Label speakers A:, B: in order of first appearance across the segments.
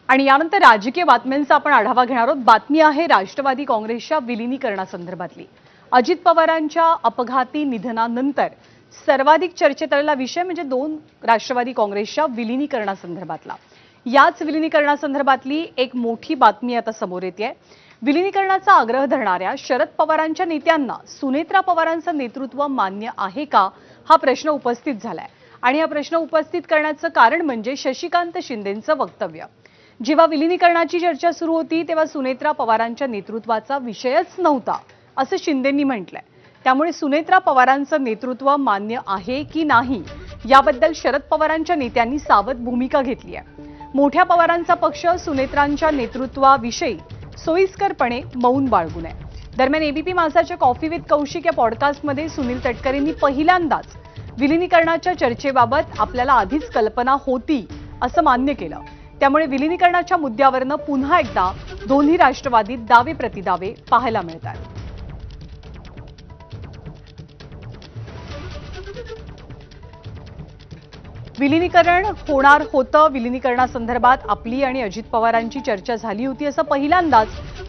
A: आणि यानंतर राजकीय बातम्यांचा आपण आढावा घेणार आहोत। बातमी आहे राष्ट्रवादी काँग्रेसच्या विलिनीकरणासंदर्भातली। अजित पवारांच्या अपघाती निधनानंतर सर्वाधिक चर्चेत आलेला विषय म्हणजे राष्ट्रवादी काँग्रेसच्या विलिनीकरणासंदर्भातला। याच विलिनीकरणासंदर्भातली एक मोठी बातमी आता समोर येते आहे। विलिनीकरणाचा आग्रह धरणाऱ्या शरद पवारांच्या नेत्यांना सुनेत्रा पवारांचं नेतृत्व मान्य आहे का, हा प्रश्न उपस्थित झालाय। आणि हा प्रश्न उपस्थित करण्याचं कारण म्हणजे शशिकांत शिंदेंचं वक्तव्य। जेव्हा विलिनीकरणाची चर्चा सुरू होती तेव्हा सुनेत्रा पवारांच्या नेतृत्वाचा विषयच नव्हता असं शिंदेंनी म्हटलंय। त्यामुळे सुनेत्रा पवारांचं नेतृत्व मान्य आहे की नाही याबद्दल शरद पवारांच्या नेत्यांनी सावध भूमिका घेतली आहे। मोठ्या पवारांचा पक्ष सुनेत्रांच्या नेतृत्वाविषयी सोयीस्करपणे मौन बाळगून आहे। दरम्यान एबीपी माझाच्या कॉफी विथ कौशिक या पॉडकास्टमध्ये सुनील तटकरेंनी पहिल्यांदाच विलिनीकरणाच्या चर्चेबाबत आपल्याला आधीच कल्पना होती असं मान्य केलं। त्यामुळे विलिनीकरणाच्या मुद्द्यावरनं पुन्हा एकदा दोन्ही राष्ट्रवादीत दावे प्रतिदावे पाहायला मिळतात। विलिनीकरण होणार होतं। विलिनीकरणासंदर्भात आपली आणि अजित पवारांची चर्चा झाली होती असं पहिल्यांदाच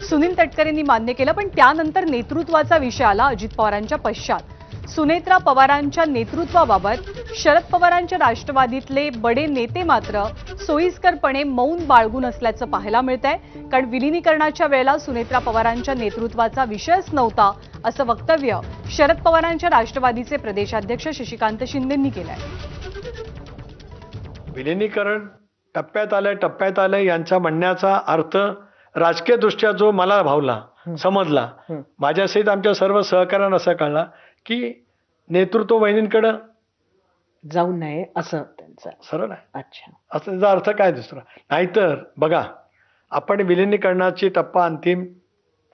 A: सुनील तटकरेंनी मान्य केलं। पण त्यानंतर नेतृत्वाचा विषय आला अजित पवारांच्या पश्चात। सुनेत्रा पवारांच्या नेतृत्वाबाबत शरद पवारांच्या राष्ट्रवादीतले बडे नेते मात्र सोयीस्करपणे मौन बाळगून असल्याचं पाहायला मिळतंय। कारण विलिनीकरणाच्या वेळेला सुनेत्रा पवारांच्या नेतृत्वाचा विषयच नव्हता असं वक्तव्य शरद पवारांच्या राष्ट्रवादीचे प्रदेशाध्यक्ष शशिकांत शिंदेंनी केलंय।
B: विलिनीकरण टप्प्यात आलंय यांचा म्हणण्याचा अर्थ राजकीय दृष्ट्या जो मला भावला समजला, माझ्यासहित आमच्या सर्व सहकार्यांना असं कळला की नेतृत्व वहिनींकडे
C: जाऊ नये असं त्यांचं
B: सरळ आहे।
C: अच्छा,
B: असं त्याचा अर्थ काय दुसरा? नाहीतर बघा, आपण विलिनीकरणाची अंतिम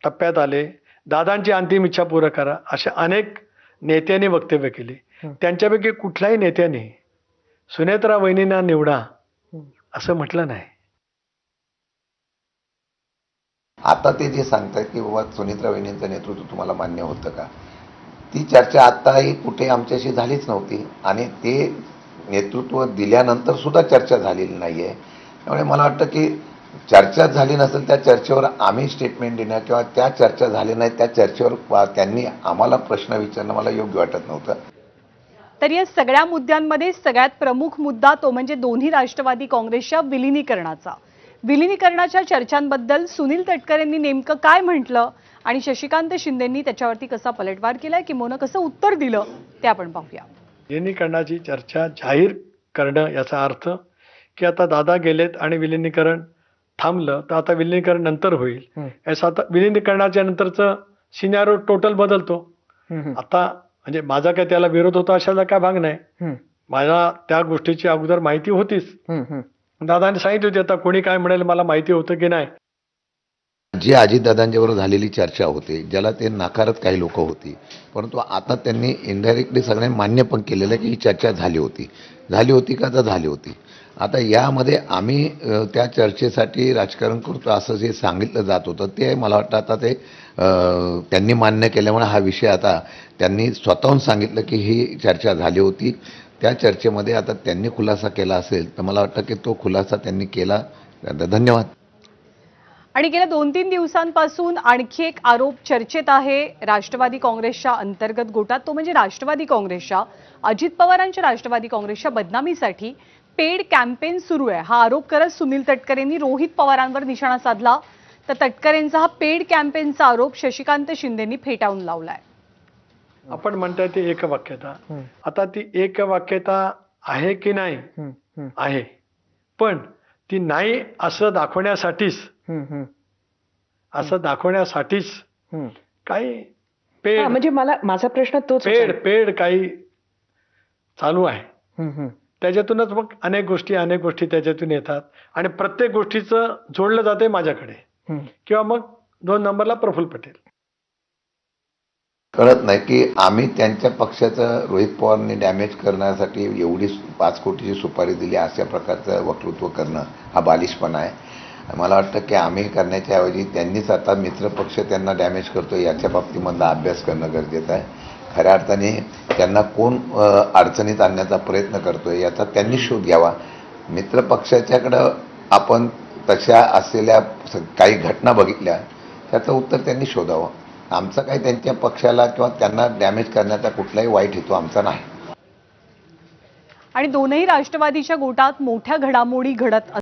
B: टप्प्यात आले, दादांची अंतिम इच्छा पूर्ण करा अशा अनेक नेत्यांनी वक्तव्य केले। त्यांच्यापैकी कुठल्याही नेत्याने सुनेत्रा वहिनींना निवडा असं म्हटलं नाही।
D: आता ते जे सांगतायत की बाबा सुनेत्रा वहिनींचं नेतृत्व तुम्हाला मान्य होतं का, ती चर्चा आताही कुठे आमच्याशी झालीच नव्हती आणि ते नेतृत्व दिल्यानंतर सुद्धा चर्चा झालेली नाही आहे। त्यामुळे मला वाटतं की चर्चा झाली नसेल त्या चर्चेवर आम्ही स्टेटमेंट देणं किंवा त्या चर्चा झाली नाही त्या चर्चेवर त्यांनी आम्हाला प्रश्न विचारणं मला योग्य वाटत नव्हतं।
A: तर या सगळ्या मुद्द्यांमध्ये सगळ्यात प्रमुख मुद्दा तो म्हणजे दोन्ही राष्ट्रवादी काँग्रेसच्या विलिनीकरणाचा। विलिनीकरणाच्या चर्चांबद्दल सुनील तटकरेंनी नेमकं काय म्हटलं आणि शशिकांत शिंदेंनी त्याच्यावरती कसा पलटवार केलाय किंवा कसं उत्तर दिलं ते आपण पाहूया।
B: विलिनीकरणाची चर्चा जाहीर करणं याचा अर्थ की आता दादा गेलेत आणि विलिनीकरण थांबलं तर आता विलिनीकरण नंतर होईल याचा आता विलिनीकरणाच्या नंतरचं सिनारिओ टोटल बदलतो। आता म्हणजे माझा काय त्याला विरोध होता अशाला काय भाग नाही। मला त्या गोष्टीची अगोदर माहिती होतीच। दादाने सांगितली होती, आता कोणी काय म्हणाल मला माहिती होतं की नाही।
D: जी अजितदादांच्याबरोबर झालेली चर्चा होती ज्याला ते नाकारत काही लोक होती, परंतु आता त्यांनी इनडायरेक्टली सगळ्यांनी मान्य पण केलेलं की ही चर्चा झाली होती का तर झाली होती। आता यामध्ये आम्ही त्या चर्चेसाठी राजकारण करतो असं जे सांगितलं जात होतं ते मला वाटतं आता ते त्यांनी मान्य केल्यामुळे हा विषय आता त्यांनी स्वतःहून सांगितलं की ही चर्चा झाली होती। त्या चर्चेमध्ये आता त्यांनी खुलासा केला असेल तर मला वाटतं की तो खुलासा त्यांनी केला। धन्यवाद।
A: आणि गेल्या 2-3 दिवसांपासून आणखी एक आरोप चर्चेत आहे राष्ट्रवादी काँग्रेसच्या अंतर्गत गोटात, तो म्हणजे राष्ट्रवादी काँग्रेसच्या अजित पवारांच्या राष्ट्रवादी काँग्रेसच्या बदनामीसाठी पेड कॅम्पेन सुरू आहे। हा आरोप करत सुनील तटकरेंनी रोहित पवारांवर निशाणा साधला। तर तटकरेंचा हा पेड कॅम्पेनचा आरोप शशिकांत शिंदेंनी फेटाळून लावलाय।
B: आपण म्हणताय ती एकवाक्यता, आता ती एकवाक्यता आहे की नाही आहे, पण ती नाही असं दाखवण्यासाठीच काही पेड
C: म्हणजे माझा प्रश्न तोच
B: पेड काही चालू आहे। त्याच्यातूनच मग अनेक गोष्टी त्याच्यातून येतात आणि प्रत्येक गोष्टीचं जोडलं जाते माझ्याकडे किंवा मग 2 नंबरला प्रफुल्ल पटेल।
D: कळत नाही की आम्ही त्यांच्या पक्षाचं रोहित पवारांनी डॅमेज करण्यासाठी एवढी 5 कोटीची सुपारी दिली अशा प्रकारचं वक्तृत्व करणं हा बालिशपणा आहे। मला वाटतं की आम्ही करण्याच्या ऐवजी त्यांनीच आता मित्रपक्ष त्यांना डॅमेज करतो याच्या बाबतीमधला अभ्यास करणं गरजेचं आहे। खऱ्या अर्थाने त्यांना कोण अडचणीत आणण्याचा प्रयत्न करतोय याचा त्यांनी शोध घ्यावा। मित्रपक्षाच्याकडं आपण तशा असलेल्या काही घटना बघितल्या, त्याचं उत्तर त्यांनी शोधावं. आमचा काही त्यांच्या पक्षाला किंवा त्यांना डॅमेज करण्याचा कुठलाही वाईट हेतू आमचा नाही.
A: आणि दोनही राष्ट्रवादीच्या गोटात मोठ्या घडामोडी घडत